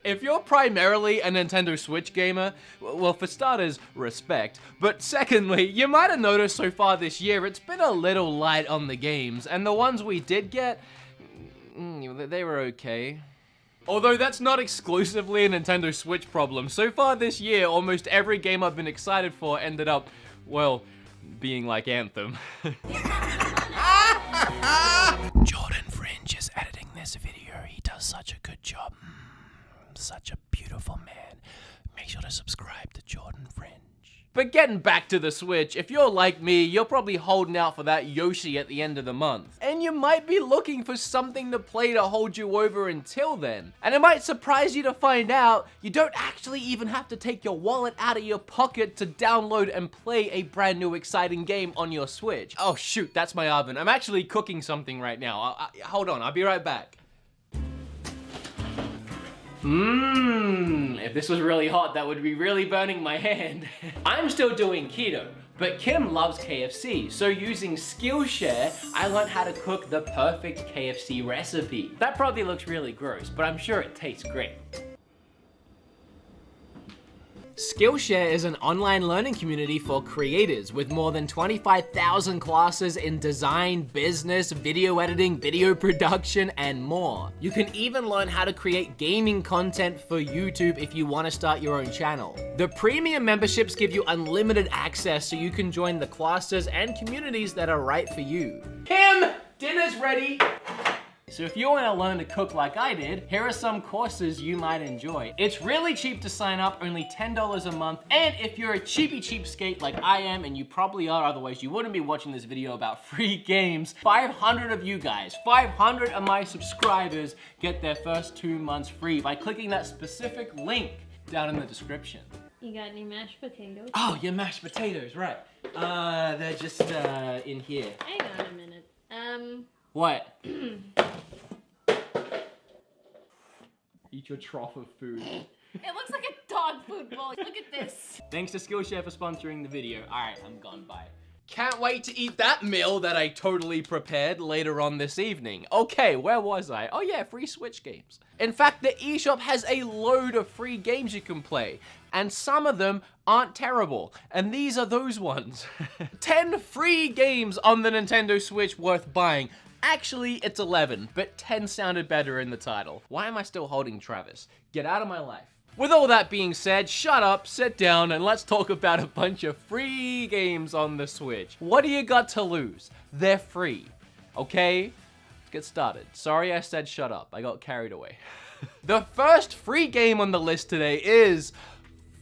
If you're primarily a Nintendo Switch gamer, well, for starters, respect. But secondly, you might have noticed so far this year, it's been a little light on the games, and the ones we did get, they were okay. Although that's not exclusively a Nintendo Switch problem. So far this year, almost every game I've been excited for ended up, well, being like Anthem. Jordan Fringe is editing this video. He does such a good job. Such a beautiful man. Make sure to subscribe to Jordan Fringe. But getting back to the Switch, if you're like me, you're probably holding out for that Yoshi at the end of the month. And you might be looking for something to play to hold you over until then. And it might surprise you to find out you don't actually even have to take your wallet out of your pocket to download and play a brand new exciting game on your Switch. Oh shoot, that's my oven. I'm actually cooking something right now. Hold on, I'll be right back. If this was really hot, that would be really burning my hand. I'm still doing keto, but Kim loves KFC, so using Skillshare, I learned how to cook the perfect KFC recipe. That probably looks really gross, but I'm sure it tastes great. Skillshare is an online learning community for creators with more than 25,000 classes in design, business, video editing, video production, and more. You can even learn how to create gaming content for YouTube if you want to start your own channel. The premium memberships give you unlimited access so you can join the classes and communities that are right for you. Kim, dinner's ready. So if you want to learn to cook like I did, here are some courses you might enjoy. It's really cheap to sign up, only $10 a month, and if you're a cheapskate like I am, and you probably are, otherwise you wouldn't be watching this video about free games, 500 of you guys, 500 of my subscribers get their first 2 months free by clicking that specific link down in the description. You got any mashed potatoes? Oh, your mashed potatoes, right. They're just in here. Hang on a minute. What? Eat your trough of food. It looks like a dog food bowl. Look at this. Thanks to Skillshare for sponsoring the video. Alright, I'm gone, bye. Can't wait to eat that meal that I totally prepared later on this evening. Okay, where was I? Oh yeah, free Switch games. In fact, the eShop has a load of free games you can play, and some of them aren't terrible, and these are those ones. 10 free games on the Nintendo Switch worth buying. Actually, it's 11, but 10 sounded better in the title. Why am I still holding Travis? Get out of my life. With all that being said, shut up, sit down, and let's talk about a bunch of free games on the Switch. What do you got to lose? They're free, okay? Let's get started. Sorry I said shut up, I got carried away. The first free game on the list today is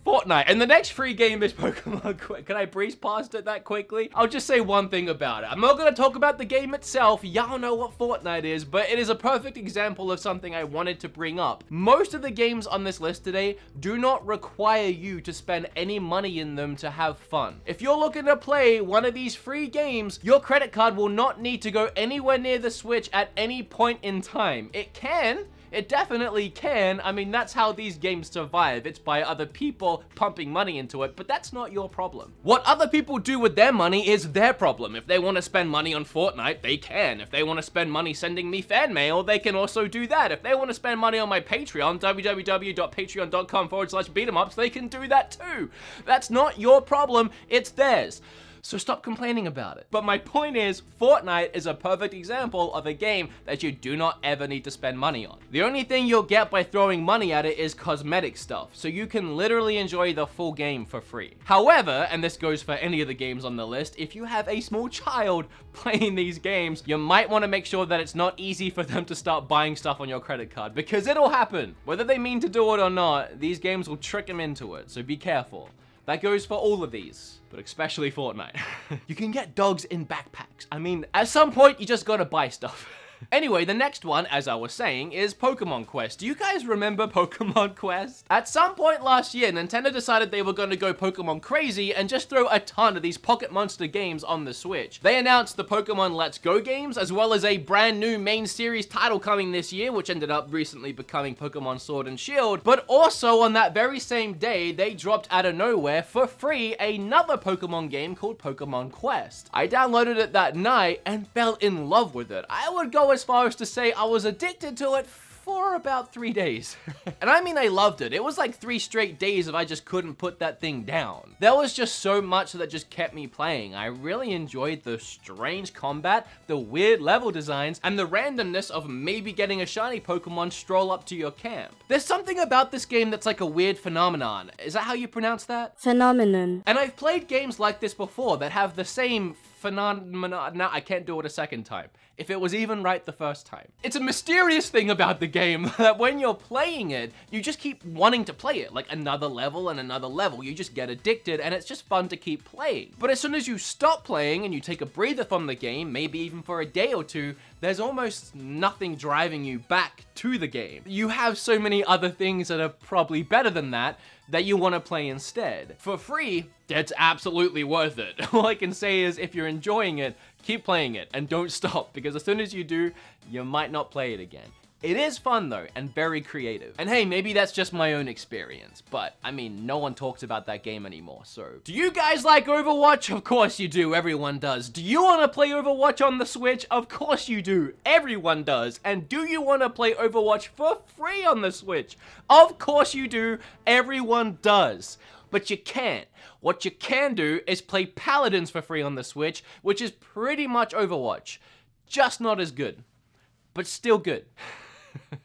Fortnite, and the next free game is Pokemon Quest. Can I breeze past it that quickly? I'll just say one thing about it. I'm not gonna talk about the game itself. Y'all know what Fortnite is, but it is a perfect example of something I wanted to bring up. Most of the games on this list today do not require you to spend any money in them to have fun. If you're looking to play one of these free games, your credit card will not need to go anywhere near the Switch at any point in time. It can. It definitely can. I mean, that's how these games survive. It's by other people pumping money into it, but that's not your problem. What other people do with their money is their problem. If they want to spend money on Fortnite, they can. If they want to spend money sending me fan mail, they can also do that. If they want to spend money on my Patreon, www.patreon.com/BeatUmUps, they can do that too. That's not your problem, it's theirs. So stop complaining about it. But my point is, Fortnite is a perfect example of a game that you do not ever need to spend money on. The only thing you'll get by throwing money at it is cosmetic stuff, so you can literally enjoy the full game for free. However, and this goes for any of the games on the list, if you have a small child playing these games, you might want to make sure that it's not easy for them to start buying stuff on your credit card, because it'll happen. Whether they mean to do it or not, these games will trick them into it, so be careful. That goes for all of these, but especially Fortnite. You can get dogs in backpacks. I mean, at some point, you just gotta buy stuff. Anyway, the next one, as I was saying, is Pokemon Quest. Do you guys remember Pokemon Quest? At some point last year, Nintendo decided they were going to go Pokemon crazy and just throw a ton of these Pocket Monster games on the Switch. They announced the Pokemon Let's Go games, as well as a brand new main series title coming this year, which ended up recently becoming Pokemon Sword and Shield. But also on that very same day, they dropped out of nowhere for free another Pokemon game called Pokemon Quest. I downloaded it that night and fell in love with it. I would go as far as to say I was addicted to it for about 3 days. And I mean, I loved it. It was like 3 straight days if I just couldn't put that thing down. There was just so much that just kept me playing. I really enjoyed the strange combat, the weird level designs, and the randomness of maybe getting a shiny Pokemon stroll up to your camp. There's something about this game that's like a weird phenomenon. Is that how you pronounce that? Phenomenon. And I've played games like this before that have the same phenomenon. No, I can't do it a second time. If it was even right the first time. It's a mysterious thing about the game that when you're playing it, you just keep wanting to play it, like another level and another level. You just get addicted and it's just fun to keep playing. But as soon as you stop playing and you take a breather from the game, maybe even for a day or two, there's almost nothing driving you back to the game. You have so many other things that are probably better than that you want to play instead. For free, it's absolutely worth it. All I can say is if you're enjoying it, keep playing it and don't stop, because as soon as you do, you might not play it again. It is fun though, and very creative. And hey, maybe that's just my own experience, but I mean, no one talks about that game anymore, so. Do you guys like Overwatch? Of course you do, everyone does. Do you want to play Overwatch on the Switch? Of course you do, everyone does. And do you want to play Overwatch for free on the Switch? Of course you do, everyone does. But you can't. What you can do is play Paladins for free on the Switch, which is pretty much Overwatch. Just not as good, but still good.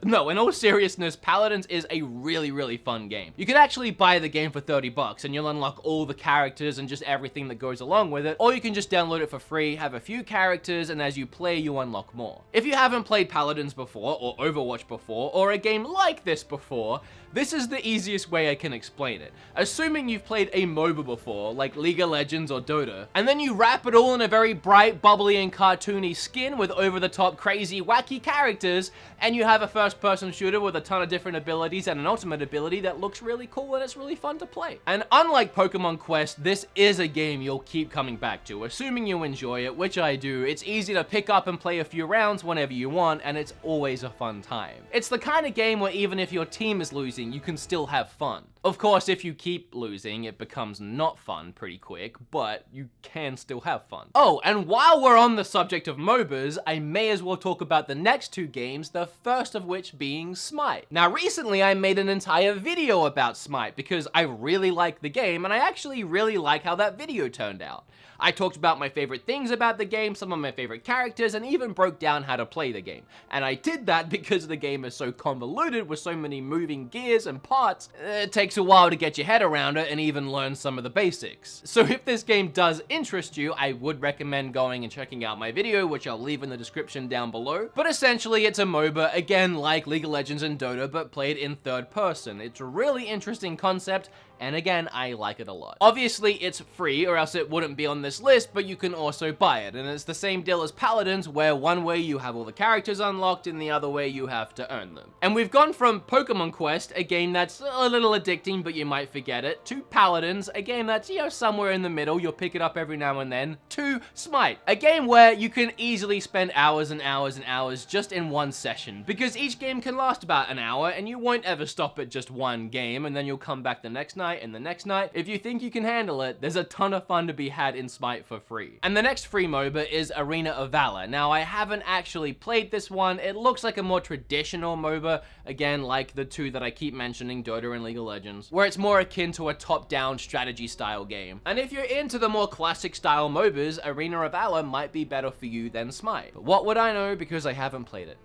No, in all seriousness, Paladins is a really, really fun game. You can actually buy the game for 30 bucks and you'll unlock all the characters and just everything that goes along with it, or you can just download it for free, have a few characters, and as you play, you unlock more. If you haven't played Paladins before, or Overwatch before, or a game like this before, this is the easiest way I can explain it. Assuming you've played a MOBA before, like League of Legends or Dota, and then you wrap it all in a very bright, bubbly, and cartoony skin with over-the-top, crazy, wacky characters, and you have a first-person shooter with a ton of different abilities and an ultimate ability that looks really cool and it's really fun to play. And unlike Pokemon Quest, this is a game you'll keep coming back to, assuming you enjoy it, which I do. It's easy to pick up and play a few rounds whenever you want, and it's always a fun time. It's the kind of game where even if your team is losing, you can still have fun. Of course, if you keep losing, it becomes not fun pretty quick, but you can still have fun. Oh, and while we're on the subject of MOBAs, I may as well talk about the next 2 games, the first of which being Smite. Now, recently I made an entire video about Smite because I really like the game, and I actually really like how that video turned out. I talked about my favorite things about the game, some of my favorite characters, and even broke down how to play the game. And I did that because the game is so convoluted with so many moving gears and parts, it takes a while to get your head around it and even learn some of the basics. So if this game does interest you, I would recommend going and checking out my video, which I'll leave in the description down below. But essentially, it's a MOBA, again like League of Legends and Dota, but played in third person. It's a really interesting concept, and again, I like it a lot. Obviously, it's free, or else it wouldn't be on this list, but you can also buy it, and it's the same deal as Paladins, where one way you have all the characters unlocked, and the other way you have to earn them. And we've gone from Pokemon Quest, a game that's a little addicting, but you might forget it, to Paladins, a game that's, you know, somewhere in the middle, you'll pick it up every now and then, to Smite, a game where you can easily spend hours and hours and hours just in one session, because each game can last about an hour, and you won't ever stop at just one game, and then you'll come back the next night, and the next night. If you think you can handle it, there's a ton of fun to be had in Smite for free. And the next free MOBA is Arena of Valor. Now, I haven't actually played this one. It looks like a more traditional MOBA, again, like the 2 that I keep mentioning, Dota and League of Legends, where it's more akin to a top-down strategy style game. And if you're into the more classic style MOBAs, Arena of Valor might be better for you than Smite. But what would I know because I haven't played it?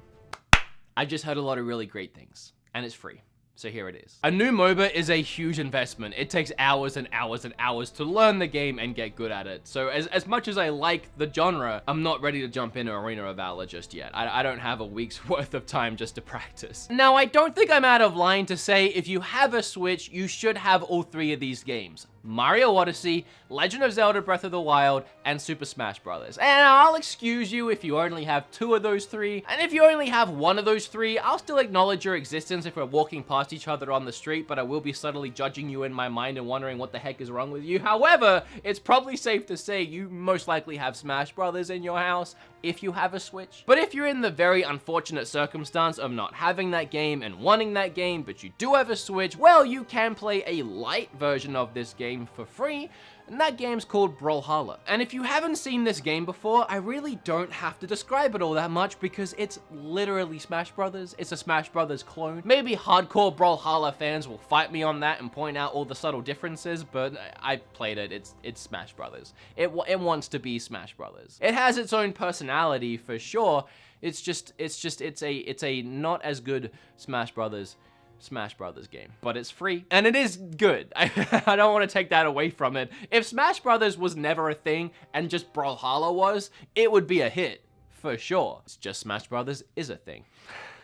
I just heard a lot of really great things, and it's free. So here it is. A new MOBA is a huge investment. It takes hours and hours and hours to learn the game and get good at it. So as much as I like the genre, I'm not ready to jump into Arena of Valor just yet. I don't have a week's worth of time just to practice. Now, I don't think I'm out of line to say if you have a Switch, you should have all 3 of these games. Mario Odyssey, Legend of Zelda Breath of the Wild, and Super Smash Bros. And I'll excuse you if you only have 2 of those 3, and if you only have 1 of those 3, I'll still acknowledge your existence if we're walking past each other on the street, but I will be subtly judging you in my mind and wondering what the heck is wrong with you. However, it's probably safe to say you most likely have Smash Bros. In your house if you have a Switch. But if you're in the very unfortunate circumstance of not having that game and wanting that game, but you do have a Switch, well, you can play a light version of this game for free. and that game's called Brawlhalla. And if you haven't seen this game before, I really don't have to describe it all that much because it's literally Smash Brothers. It's a Smash Brothers clone. Maybe hardcore Brawlhalla fans will fight me on that and point out all the subtle differences, but I played it. It's Smash Brothers. It wants to be Smash Brothers. It has its own personality for sure. It's a not as good Smash Brothers game, but it's free and it is good. I don't want to take that away from it. If Smash Brothers was never a thing and just Brawlhalla was, it would be a hit for sure. It's just Smash Brothers is a thing.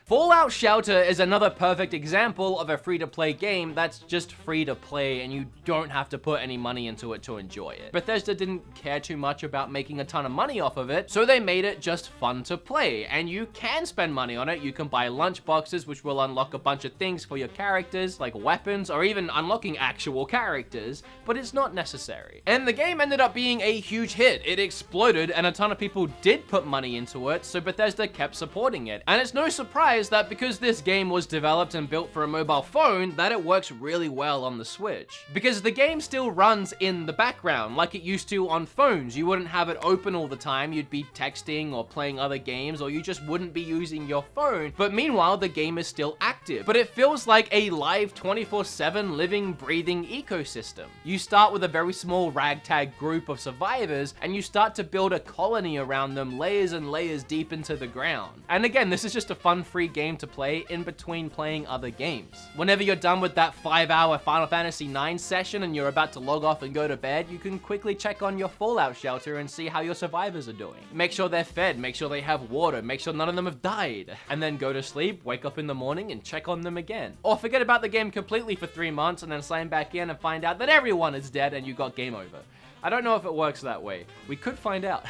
Fallout Shelter is another perfect example of a free-to-play game that's just free to play and you don't have to put any money into it to enjoy it. Bethesda didn't care too much about making a ton of money off of it, so they made it just fun to play. And you can spend money on it. You can buy lunch boxes, which will unlock a bunch of things for your characters, like weapons, or even unlocking actual characters, but it's not necessary. And the game ended up being a huge hit. It exploded, and a ton of people did put money into it, so Bethesda kept supporting it. And it's no surprise that because this game was developed and built for a mobile phone, that it works really well on the Switch. Because the game still runs in the background like it used to on phones. You wouldn't have it open all the time, you'd be texting or playing other games, or you just wouldn't be using your phone. But meanwhile, the game is still active. But it feels like a live 24/7 living, breathing ecosystem. You start with a very small ragtag group of survivors, and you start to build a colony around them, layers and layers deep into the ground. And again, this is just a fun, free game to play in between playing other games. Whenever you're done with that 5-hour Final Fantasy IX session and you're about to log off and go to bed, you can quickly check on your Fallout Shelter and see how your survivors are doing. Make sure they're fed, make sure they have water, make sure none of them have died, and then go to sleep, wake up in the morning, and check on them again. Or forget about the game completely for 3 months and then sign back in and find out that everyone is dead and you got game over. I don't know if it works that way. We could find out.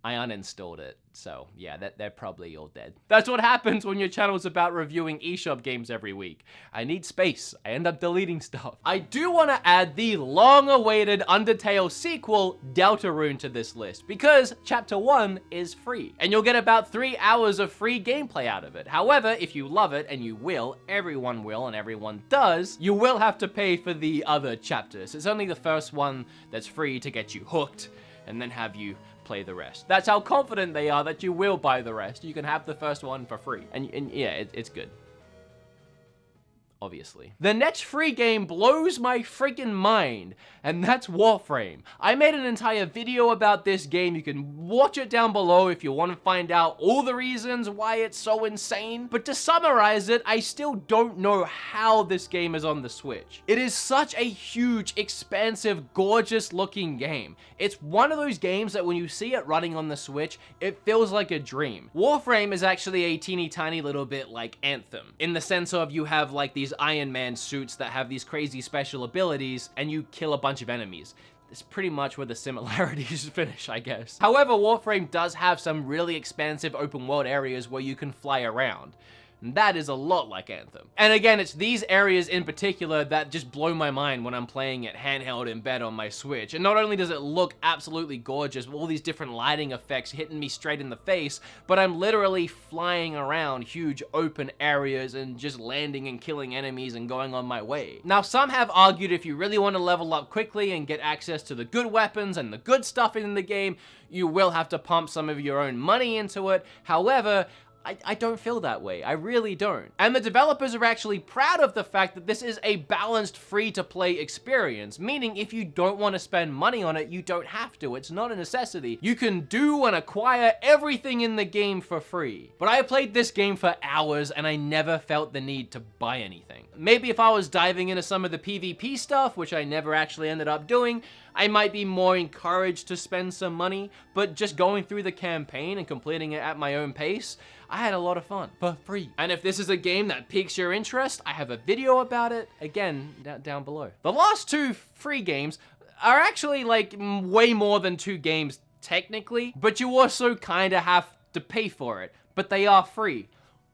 I uninstalled it, so yeah, they're probably all dead. That's what happens when your channel's about reviewing eShop games every week. I need space. I end up deleting stuff. I do want to add the long-awaited Undertale sequel, Deltarune, to this list, because Chapter 1 is free, and you'll get about 3 hours of free gameplay out of it. However, if you love it, and you will, everyone will, and everyone does, you will have to pay for the other chapters. It's only the first one that's free to get you hooked, and then have you play the rest. That's how confident they are that you will buy the rest. You can have the first one for free. And yeah, it's good. Obviously. The next free game blows my freaking mind, and that's Warframe. I made an entire video about this game. You can watch it down below if you want to find out all the reasons why it's so insane. But to summarize it, I still don't know how this game is on the Switch. It is such a huge, expansive, gorgeous looking game. It's one of those games that when you see it running on the Switch, it feels like a dream. Warframe is actually a teeny tiny little bit like Anthem, in the sense of you have like these Iron Man suits that have these crazy special abilities, and you kill a bunch of enemies. It's pretty much where the similarities finish, I guess. However, Warframe does have some really expansive open world areas where you can fly around. And that is a lot like Anthem. And again, it's these areas in particular that just blow my mind when I'm playing it handheld in bed on my Switch. And not only does it look absolutely gorgeous with all these different lighting effects hitting me straight in the face, but I'm literally flying around huge open areas and just landing and killing enemies and going on my way. Now, some have argued if you really want to level up quickly and get access to the good weapons and the good stuff in the game, you will have to pump some of your own money into it. However, I don't feel that way. I really don't. And the developers are actually proud of the fact that this is a balanced free-to-play experience, meaning if you don't want to spend money on it, you don't have to. It's not a necessity. You can do and acquire everything in the game for free. But I played this game for hours and I never felt the need to buy anything. Maybe if I was diving into some of the PvP stuff, which I never actually ended up doing, I might be more encouraged to spend some money, but just going through the campaign and completing it at my own pace, I had a lot of fun for free. And if this is a game that piques your interest, I have a video about it, again, down below. The last 2 free games are actually like way more than 2 games technically, but you also kind of have to pay for it, but they are free.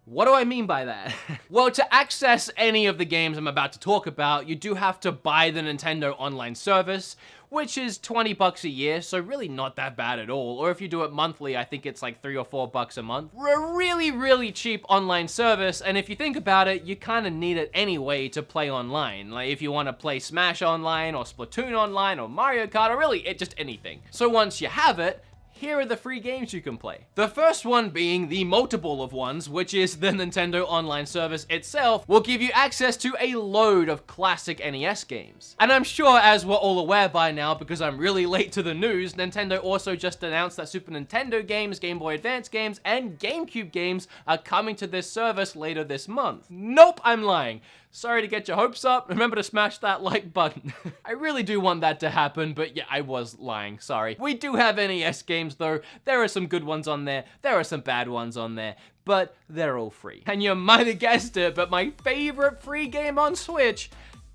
What do I mean by that? Well, to access any of the games I'm about to talk about, you do have to buy the Nintendo Online service, which is 20 bucks a year, so really not that bad at all. Or if you do it monthly, I think it's like $3 or $4 a month. A really, really cheap online service, and if you think about it, you kind of need it anyway to play online. Like if you want to play Smash online, or Splatoon online, or Mario Kart, or really just anything. So once you have it, here are the free games you can play. The first one being the multiple of ones, which is the Nintendo Online service itself, will give you access to a load of classic NES games. And I'm sure, as we're all aware by now, because I'm really late to the news, Nintendo also just announced that Super Nintendo games, Game Boy Advance games, and GameCube games are coming to this service later this month. Nope, I'm lying. Sorry to get your hopes up. Remember to smash that like button. I really do want that to happen, but yeah, I was lying, sorry. We do have NES games though. There are some good ones on there. There are some bad ones on there, but they're all free. And you might have guessed it, but my favorite free game on Switch,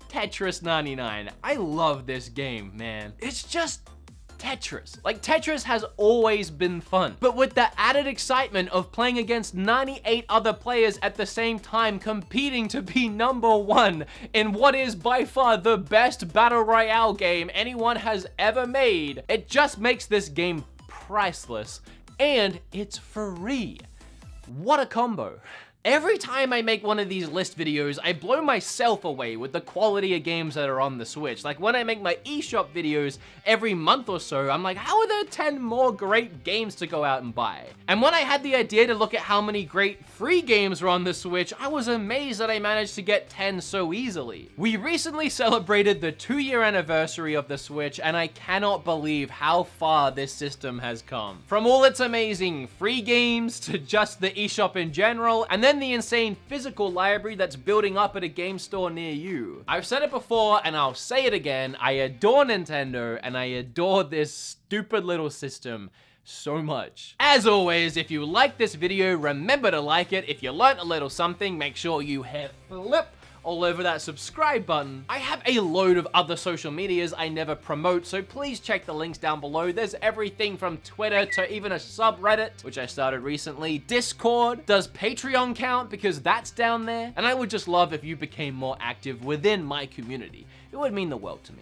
Tetris 99. I love this game, man. It's just Tetris. Like, Tetris has always been fun, but with the added excitement of playing against 98 other players at the same time, competing to be #1 in what is by far the best battle royale game anyone has ever made, it just makes this game priceless, and it's free. What a combo. Every time I make one of these list videos, I blow myself away with the quality of games that are on the Switch. Like when I make my eShop videos every month or so, I'm like, how are there 10 more great games to go out and buy? And when I had the idea to look at how many great free games were on the Switch, I was amazed that I managed to get 10 so easily. We recently celebrated the 2-year anniversary of the Switch, and I cannot believe how far this system has come. From all its amazing free games to just the eShop in general, and then the insane physical library that's building up at a game store near you. I've said it before and I'll say it again, I adore Nintendo and I adore this stupid little system so much. As always, if you like this video, remember to like it. If you learned a little something, make sure you hit flip all over that subscribe button. I have a load of other social medias I never promote, so please check the links down below. There's everything from Twitter to even a subreddit, which I started recently. Discord. Does Patreon count? Because that's down there. And I would just love if you became more active within my community. It would mean the world to me.